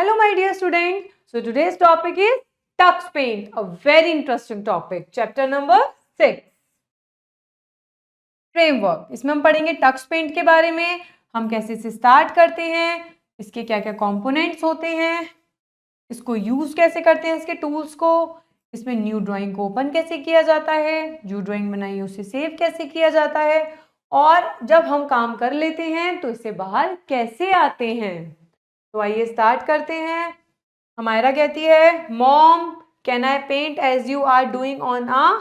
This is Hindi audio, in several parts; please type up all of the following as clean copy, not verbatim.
Hello my dear student. So today's topic is Tux Paint, a very interesting topic. Chapter number 6. Framework. इसमें हम पढ़ेंगे टक्स पेंट के बारे में, हम कैसे इसे स्टार्ट करते हैं, इसके क्या क्या कंपोनेंट्स होते हैं, इसको यूज कैसे करते हैं, इसके टूल्स को, इसमें न्यू ड्राइंग को ओपन कैसे किया जाता है, जो ड्राइंग बनाई है उसे सेव कैसे किया जाता है, और जब हम काम कर लेते हैं तो इससे बाहर कैसे आते हैं. तो आइए स्टार्ट करते हैं. हमारा कहती है, mom can I paint as you are doing on a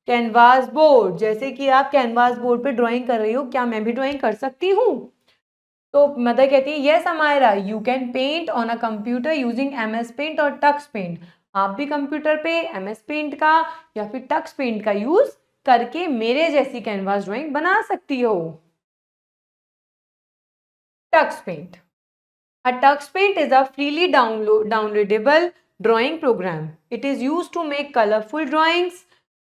canvas board. जैसे कि आप कैनवास बोर्ड पे ड्राइंग कर रही हो, क्या मैं भी ड्राइंग कर सकती हूँ? तो मदर कहती है, yes Amayra, you can paint on a computer using MS paint और टक्स पेंट. आप भी कंप्यूटर पे MS पेंट का या फिर टक्स पेंट का यूज करके मेरे जैसी कैनवास ड्राइंग बना सकती हो. Tux paint. A Tux Paint is a freely downloadable drawing program. It is used to make colorful drawings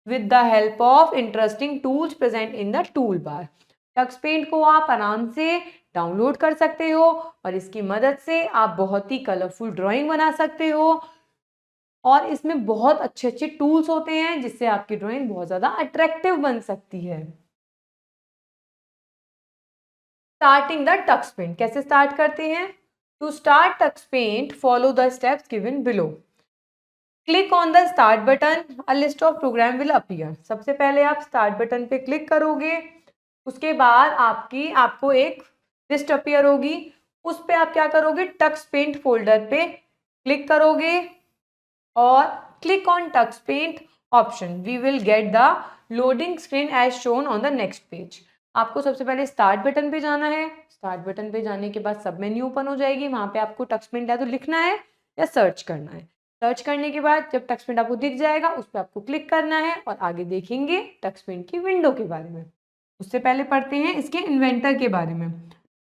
with the help of interesting tools present in the toolbar. Tux Paint को आप आराम से डाउनलोड कर सकते हो और इसकी मदद से आप बहुत ही कलरफुल ड्राइंग बना सकते हो, और इसमें बहुत अच्छे अच्छे टूल्स होते हैं जिससे आपकी ड्राइंग बहुत ज़्यादा अट्रैक्टिव बन सकती है. Starting the tux paint. कैसे स्टार्ट करते हैं? To start Tux Paint, follow the steps given below. Click on the Start button. A list of program will appear. सबसे पहले आप Start button पे क्लिक करोगे, उसके बाद आपको एक लिस्ट अपीयर होगी. उस पे आप क्या करोगे? Tux Paint फोल्डर पे क्लिक करोगे और click on Tux Paint option. We will get the loading screen as shown on the next page. आपको सबसे पहले स्टार्ट बटन पे जाना है. स्टार्ट बटन पे जाने के बाद सब मेन्यू ओपन हो जाएगी. वहां पे आपको टक्स पेंट या तो लिखना है या सर्च करना है. सर्च करने के बाद जब टक्स पेंट आपको दिख जाएगा उस पर आपको क्लिक करना है और आगे देखेंगे टक्स पेंट की विंडो के बारे में. उससे पहले पढ़ते हैं इसके इन्वेंटर के बारे में.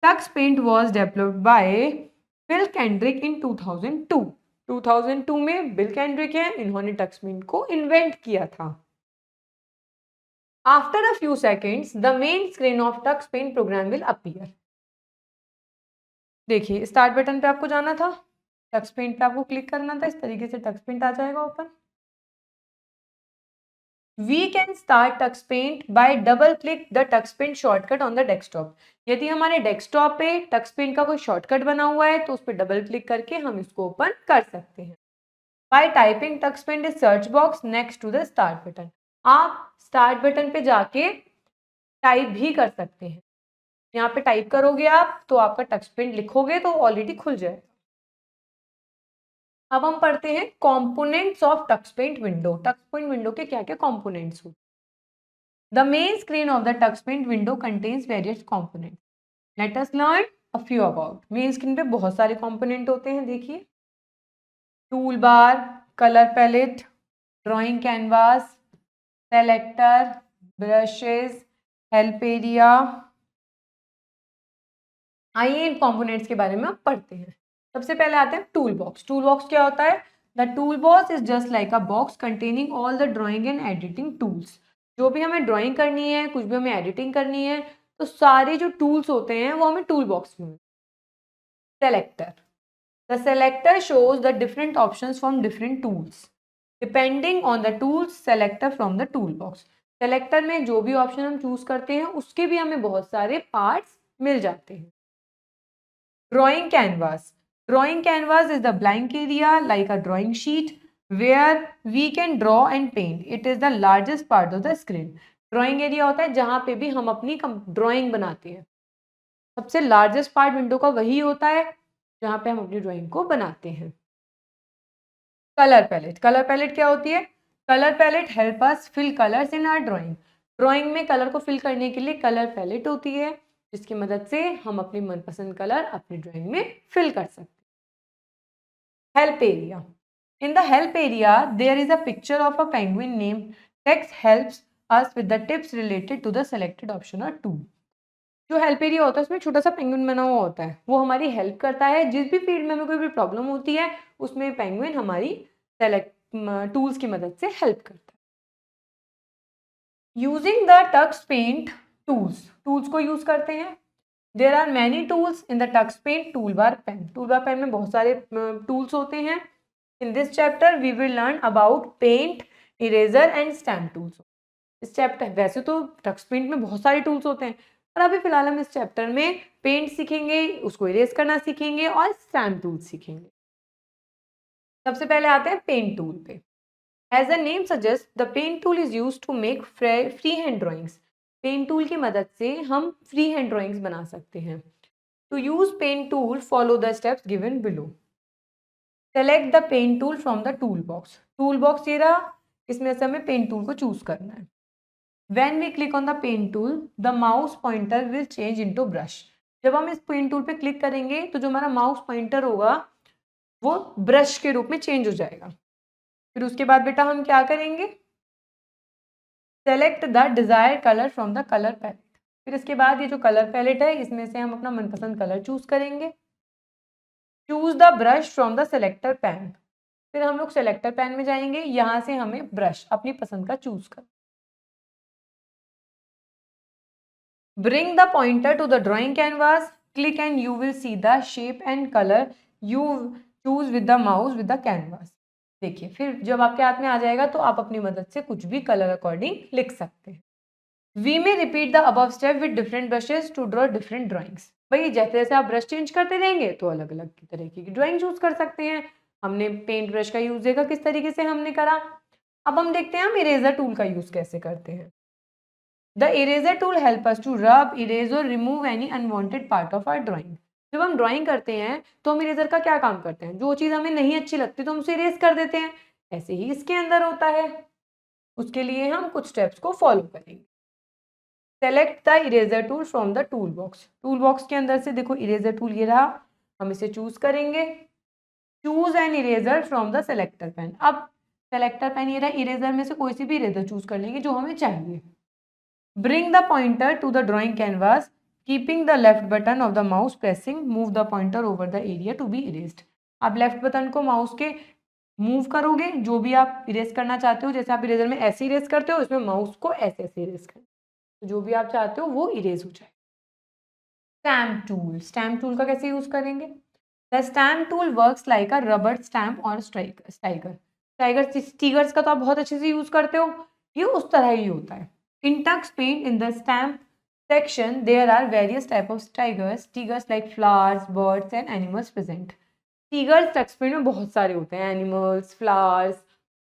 Tux Paint was developed by Bill Kendrick in 2002. 2002 में बिल केंड्रिक है, इन्होंने टक्स पेंट को इन्वेंट किया था. After a few seconds, the main screen of Tux Paint program will appear. देखिए, स्टार्ट बटन पे आपको जाना था, टक्स पेंट पे आपको क्लिक करना था, इस तरीके से टक्स पेंट आ जाएगा open. We can start Tux Paint by double click the Tux Paint shortcut on the desktop. यदि हमारे डेस्कटॉप पे टक्स पेंट का कोई शॉर्टकट बना हुआ है तो उस पर डबल क्लिक करके हम इसको ओपन कर सकते हैं. By typing Tux Paint is search box next to the start button. आप स्टार्ट बटन पे जाके टाइप भी कर सकते हैं. यहाँ पे टाइप करोगे आप तो आपका टक्स पेंट लिखोगे तो ऑलरेडी खुल जाएगा. अब हम पढ़ते हैं components of tux paint window. Tux paint window के क्या क्या कंपोनेंट्स होते हैं. The main screen of the tux paint window contains various components. Let us learn a few about. Main screen पे बहुत सारे कंपोनेंट होते हैं. देखिए, tool bar, colour palette, drawing canvas, selector, brushes, help area. आइए इन कंपोनेंट्स के बारे में आप पढ़ते हैं. सबसे पहले आते हैं टूल बॉक्स. टूल बॉक्स क्या होता है? The tool box is just like a box containing all the drawing and editing tools. जो भी हमें ड्राइंग करनी है, कुछ भी हमें एडिटिंग करनी है, तो सारे जो टूल्स होते हैं वो हमें टूल बॉक्स में. Selector. The selector shows the different options from different tools. Depending on the tools selector from the tool box. Selector में जो भी ऑप्शन हम चूज करते हैं उसके भी हमें बहुत सारे पार्ट्स मिल जाते हैं. Drawing canvas. Drawing canvas is the blank area like a drawing sheet where we can draw and paint. It is the largest part of the screen. Drawing area होता है जहाँ पे भी हम अपनी ड्राइंग बनाते हैं. सबसे लार्जेस्ट पार्ट विंडो का वही होता है जहाँ पे हम अपनी ड्राइंग को बनाते हैं. Colour palette. कलर पैलेट क्या होती है? Colour palette help us fill colours in our drawing. Drawing में कलर को फिल करने के लिए कलर पैलेट होती है जिसकी मदद से हम अपनी मनपसंद कलर अपनी ड्राइंग में फिल कर सकते हैं. Help area. In the help area there is a picture of a penguin name. Text helps us with the tips related to the selected option और टूल. जो हेल्प एरिया होता है उसमें छोटा सा पेंगुइन बना हुआ होता है, वो हमारी हेल्प करता है. जिस भी फील्ड में हमें कोई भी प्रॉब्लम होती है उसमें पेंगुइन हमारी टूल्स की मदद से हेल्प करता है. Using the tux paint tools. Tools को यूज करते हैं. There are many tools in the tux paint tool bar pane. Tool bar pane में बहुत सारे टूल्स होते हैं। In this chapter we will learn about paint, eraser and stamp tools. इस चैप्टर, वैसे तो टक्स पेंट में बहुत सारे टूल्स होते हैं, पर अभी फिलहाल हम इस चैप्टर में पेंट सीखेंगे, उसको इरेज करना सीखेंगे और स्टैम्प टूल सीखेंगे। सबसे पहले आते हैं पेंट टूल पे। As the name suggest the paint tool is use to make free hand drawings. Paint tool की मदद से हम फ्री हैंड ड्राइंग्स बना सकते हैं। To use paint tool follow the steps given below. Select the paint tool from the tool box. Tool box ये रहा, इसमें से हमें पेंट टूल को चूज करना है। When we click on the pen tool, the mouse pointer will change into brush. जब हम इस पेन टूल पे क्लिक करेंगे तो जो हमारा माउस पॉइंटर होगा वो ब्रश के रूप में चेंज हो जाएगा। फिर उसके बाद बेटा हम क्या करेंगे, select the desired colour from the colour palette. फिर इसके बाद ये जो कलर पैलेट है इसमें से हम अपना मनपसंद कलर चूज करेंगे। Choose the brush from the selector pan. फिर हम लोग सेलेक्टर पैन में जाएंगे, यहाँ से हमें ब्रश अपनी पसंद का चूज कर। Bring the pointer to the drawing canvas, click and you will see the shape and color you choose with the mouse with the canvas. देखिए फिर जब आपके हाथ में आ जाएगा तो आप अपनी मदद से कुछ भी कलर अकॉर्डिंग लिख सकते हैं। We may repeat the above step with different brushes to draw different drawings. भाई जैसे जैसे आप ब्रश चेंज करते रहेंगे तो अलग अलग तरह की ड्राइंग चूज कर सकते हैं। हमने पेंट ब्रश का यूज देखा किस तरीके से हमने करा। अब हम देखते हैं हम इरेजर टूल का यूज कैसे करते हैं। The eraser tool help us to rub, erase or remove any unwanted part of our drawing. जब हम ड्राइंग करते हैं तो हम इरेजर का क्या काम करते हैं, जो चीज़ हमें नहीं अच्छी लगती तो हम उसे इरेज कर देते हैं। ऐसे ही इसके अंदर होता है, उसके लिए हम कुछ स्टेप्स को फॉलो करेंगे। Select the eraser tool from the tool box. Tool box के अंदर से देखो इरेजर टूल ये रहा, हम इसे चूज करेंगे। Choose an eraser from the selector pane. अब सेलेक्टर पेन ये रहा, इरेजर में से कोई सी भी इरेजर चूज कर लेंगे जो हमें चाहिए। Bring the pointer to the drawing canvas, keeping the left button of the mouse pressing, move the pointer over the area to be erased. आप लेफ्ट बटन को माउस के मूव करोगे, जो भी आप इरेज करना चाहते हो, जैसे आप इरेजर में ऐसे इरेज करते हो, इसमें माउस को ऐसे ऐसे इरेज करना, तो जो भी आप चाहते हो वो इरेज हो जाए। Stamp tool. स्टैम्प टूल का कैसे यूज करेंगे? The stamp tool works like a rubber stamp और स्टिकर्स का तो आप बहुत अच्छे से यूज करते हो, ये उस तरह ही होता है। In tux paint, in the stamp section, there are various types of stickers like flowers, birds and animals present. Stickers tux paint में बहुत सारे होते हैं, animals, flowers,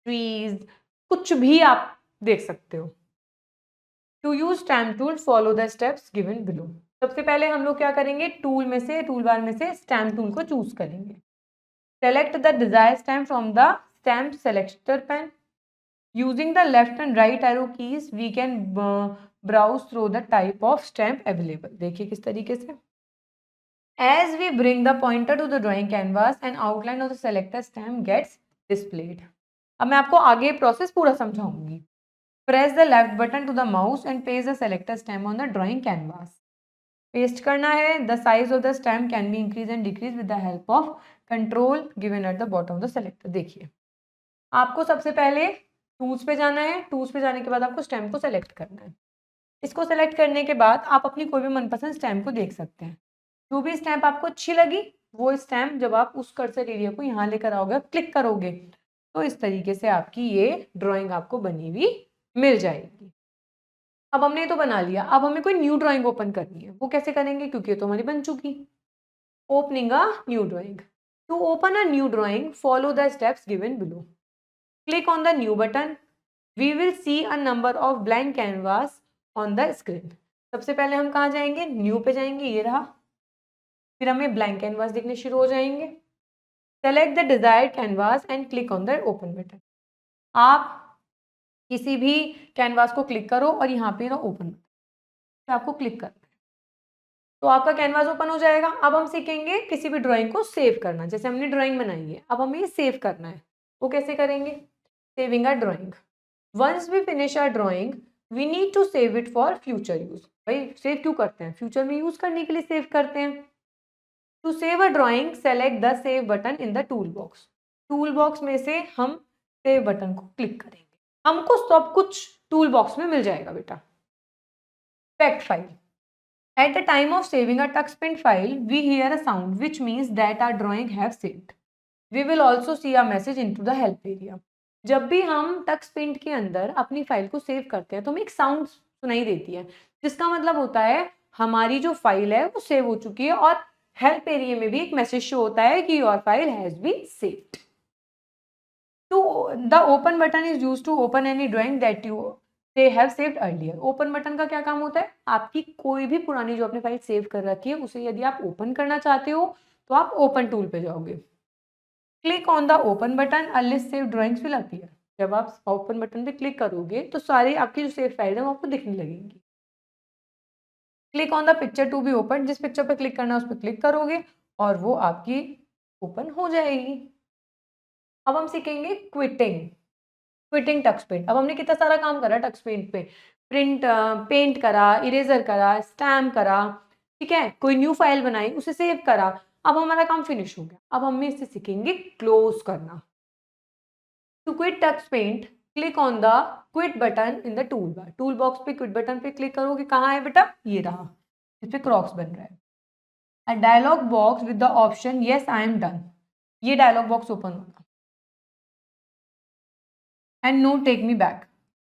trees, कुछ भी आप देख सकते हो। To use stamp tool, follow the steps given below. सबसे पहले हम लोग क्या करेंगे, टूल बार में से स्टैम्प टूल को चूज करेंगे। Select the desired stamp from the stamp selector pen. Using the left and right arrow keys, we can browse through the type of stamp available. देखिए किस तरीके से। As we bring the pointer to the drawing canvas, an outline of the selected stamp gets displayed. अब मैं आपको आगे प्रोसेस पूरा समझाऊंगी। Press the left button to the mouse and paste the selected stamp on the drawing canvas. Paste करना है। The size of the stamp can be increased and decreased with the help of control given at the bottom of the selector. देखिए आपको सबसे पहले टूल्स पे जाना है, टूल्स पे जाने के बाद आपको स्टैम्प को सेलेक्ट करना है। इसको सेलेक्ट करने के बाद आप अपनी कोई भी मनपसंद स्टैम्प को देख सकते हैं। जो भी स्टैम्प आपको अच्छी लगी वो स्टैम्प जब आप उस कर्सर एरिया को यहाँ लेकर आओगे, क्लिक करोगे, तो इस तरीके से आपकी ये ड्राइंग आपको बनी हुई मिल जाएगी। अब हमने ये तो बना लिया, अब हमें कोई न्यू ड्राइंग ओपन करनी है। वो कैसे करेंगे, क्योंकि ये तो हमारी बन चुकी। Opening a new drawing. To open a new drawing, follow the steps given below. Click on the new button. We will see a number of blank canvas on the screen. सबसे पहले हम कहाँ जाएंगे, न्यू पे जाएंगे, ये रहा। फिर हमें ब्लैंक कैनवास दिखने शुरू हो जाएंगे। Select the desired canvas and click on the open button. आप किसी भी कैनवास को क्लिक करो और यहाँ पे ना ओपन बटन आपको क्लिक करना है, तो आपका कैनवास ओपन हो जाएगा। अब हम सीखेंगे किसी भी ड्राइंग को सेव करना। जैसे हमने ड्राइंग बनाई है, अब हमें ये सेव करना है। वो कैसे करेंगे, saving a drawing. Once we finish our drawing, we need to save it for future use. भाई सेव क्यों करते हैं, फ्यूचर में यूज करने के लिए सेव करते हैं। To save a drawing, select the save button in the tool box. Tool box में से हम सेव बटन को क्लिक करेंगे। हमको सब कुछ टूल बॉक्स में मिल जाएगा बेटा। Fact file. At the time of saving a TuxPaint file, we hear a sound which means that our drawing have saved. We will also see a message into the help area. जब भी हम TuxPaint के अंदर अपनी फाइल को सेव करते हैं तो हमें एक साउंड सुनाई देती है, जिसका मतलब होता है हमारी जो फाइल है वो सेव हो चुकी है, और हेल्प एरिया में भी एक मैसेज शो होता है कि your file has been saved. तो the open button is used to open any drawing that you they have saved earlier. Open button का क्या काम होता है? आपकी कोई भी पुरानी जो आपने फाइल सेव कर रखी है उसे यदि आप ओपन करना चाहते हो तो आप ओपन टूल पे जाओगे. Click on the open button, a list save drawings will appear. जब आप ओपन बटन पे क्लिक करोगे तो सारी आपकी जो सेव फाइल है वो आपको दिखने लगेंगी. Click on the picture to be open, जिस पिक्चर पे क्लिक करना है उस पर क्लिक करोगे और वो आपकी ओपन हो जाएगी. अब हम सीखेंगे क्विटिंग टक्सपेंट. अब हमने कितना सारा काम करा टक्सपेंट पे, प्रिंट पेंट करा, इरेजर करा, स्टैम्प करा, ठीक है, कोई न्यू फाइल बनाई, उसे सेव करा. अब हमारा काम फिनिश हो गया. अब हम इससे सीखेंगे क्लोज करना. To quit Tux Paint click on the quit button in the tool bar. Tool box पे क्विट बटन पे क्लिक करोगे. कहाँ है बेटा? ये रहा, इस पे क्रॉक्स बन रहा है. A dialog box with the option yes I am done, ये डायलॉग बॉक्स ओपन होगा. And no take me back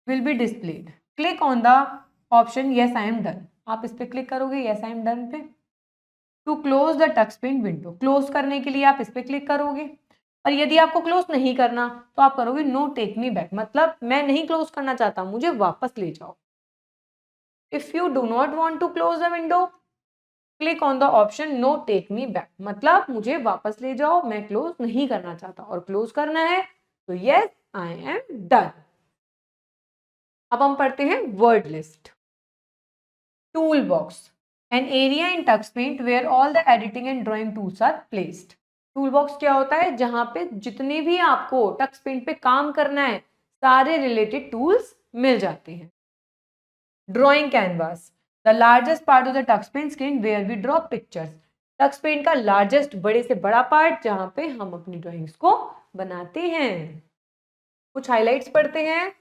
will be displayed. Click on the option yes I am done. आप इस पे क्लिक करोगे yes I am done पे. To close the TuxPaint window, close करने के लिए आप इस पे क्लिक करोगे. और यदि आपको क्लोज नहीं करना तो आप करोगे no take me back, मतलब मैं नहीं क्लोज करना चाहता, मुझे वापस ले जाओ. If you do not want to close the window, click on the option no take me back, मतलब मुझे वापस ले जाओ, मैं क्लोज नहीं करना चाहता. और क्लोज करना है तो yes I am done. अब हम पढ़ते हैं word list. Tool box, an area in Tux Paint where all the editing and drawing tools are placed. Tool box क्या होता है? जहां पे जितने भी आपको टक्सपेंट पे काम करना है सारे रिलेटेड टूल्स मिल जाते हैं. Drawing canvas, the largest part of the Tux Paint screen where we draw pictures. Tux Paint का लार्जेस्ट, बड़े से बड़ा पार्ट जहां पे हम अपनी ड्राइंग्स को बनाते हैं. कुछ हाइलाइट्स पढ़ते हैं.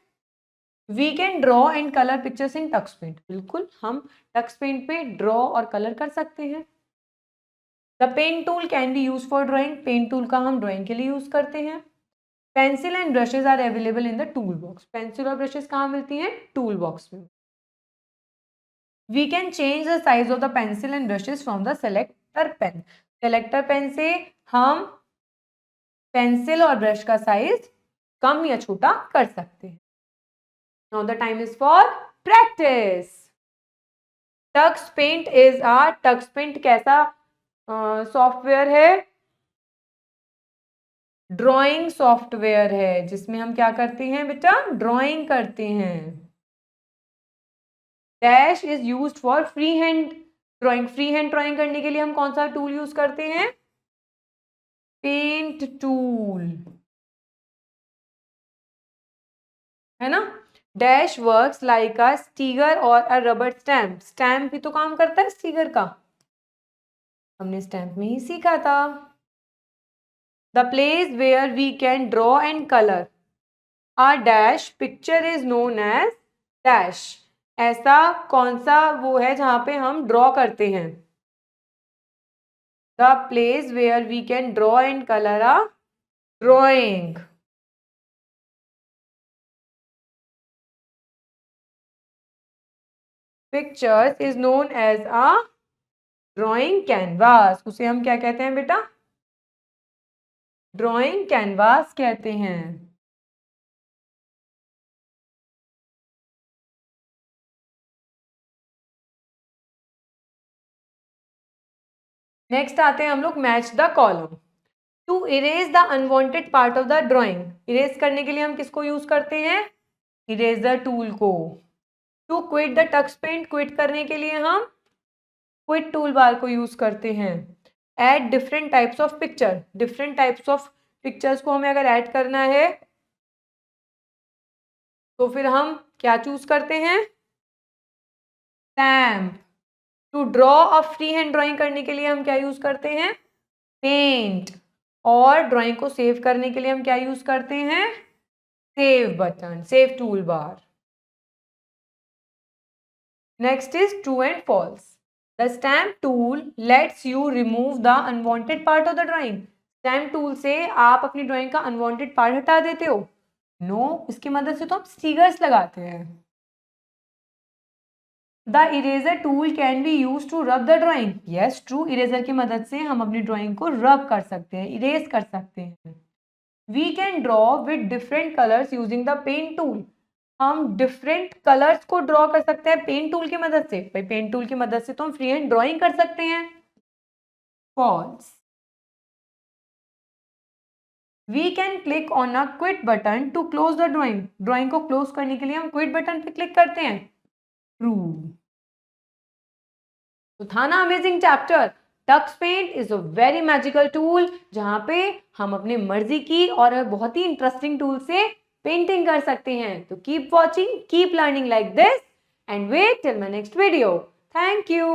We can draw and colour pictures in Tux Paint. बिल्कुल, हम टक्सपेंट पे ड्रॉ और कलर कर सकते हैं. The pen tool can be use for drawing. Pen tool का हम ड्राइंग के लिए यूज करते हैं. Pencil and brushes are available in the tool box. Pencil और ब्रशेज कहाँ मिलती हैं? टूल बॉक्स में. We can change the size of the pencil and brushes from the selector pane. Selector pane से हम पेंसिल और ब्रश का साइज कम या छोटा कर सकते हैं. Now the time is for practice. TuxPaint is a TuxPaint कैसा सॉफ्टवेयर है? ड्राइंग सॉफ्टवेयर है, जिसमें हम क्या करते हैं बेटा? ड्राइंग करते हैं. Dash is used for free hand drawing. Free hand drawing करने के लिए हम कौन सा टूल यूज करते हैं? पेंट टूल, है ना. डैश वर्क्स लाइक अ स्टिकर और अ रबर स्टैम्प. स्टैम्प भी तो काम करता है स्टिकर का, हमने स्टैम्प में ही सीखा था. The place where we can draw and colour a dash picture is known as dash. ऐसा कौन सा वो है जहां पे हम ड्रॉ करते हैं? The place where we can draw and colour a drawing. Pictures is known as a drawing canvas. उसे हम क्या कहते हैं बेटा? ड्राइंग कैनवास कहते हैं. नेक्स्ट आते हैं हम लोग match the column. To erase the unwanted part of the drawing. Erase करने के लिए हम किसको यूज करते हैं? इरेजर टूल को. To quit the tux paint, quit करने के लिए हम क्विट टूल बार को यूज करते हैं. Add different types of picture. Different types of pictures को हमें अगर ऐड करना है तो फिर हम क्या चूज करते हैं? Stamp. To draw a free hand drawing करने के लिए हम क्या यूज करते हैं? पेंट. और ड्राइंग को सेव करने के लिए हम क्या यूज करते हैं? Save button, save tool bar. Next is true and false. The stamp tool lets you remove the unwanted part of the drawing. Stamp tool से आप अपनी ड्राइंग का अनवांटेड पार्ट हटा देते हो? नो, इसकी मदद से तो हम स्टिकर्स लगाते हैं। The eraser tool can be use to rub the drawing. Yes true, eraser की मदद से हम अपनी ड्राइंग को रब कर सकते हैं, इरेज कर सकते हैं। We can draw with different colours using the pen tool. हम डिफरेंट कलर्स को ड्रॉ कर सकते हैं पेन टूल की मदद से। भाई पेन टूल की मदद से तो हम फ्री हैंड ड्राइंग कर सकते हैं। False. We can click on a quit button to close the drawing. Drawing को क्लोज करने के लिए हम क्विट बटन पे क्लिक करते हैं। ट्रू। तो था ना amazing chapter. Tux paint is a very magical tool जहां पे हम अपनी मर्जी की और बहुत ही इंटरेस्टिंग टूल से पेंटिंग कर सकते हैं। तो keep watching, keep learning like this and wait till my next video. Thank you.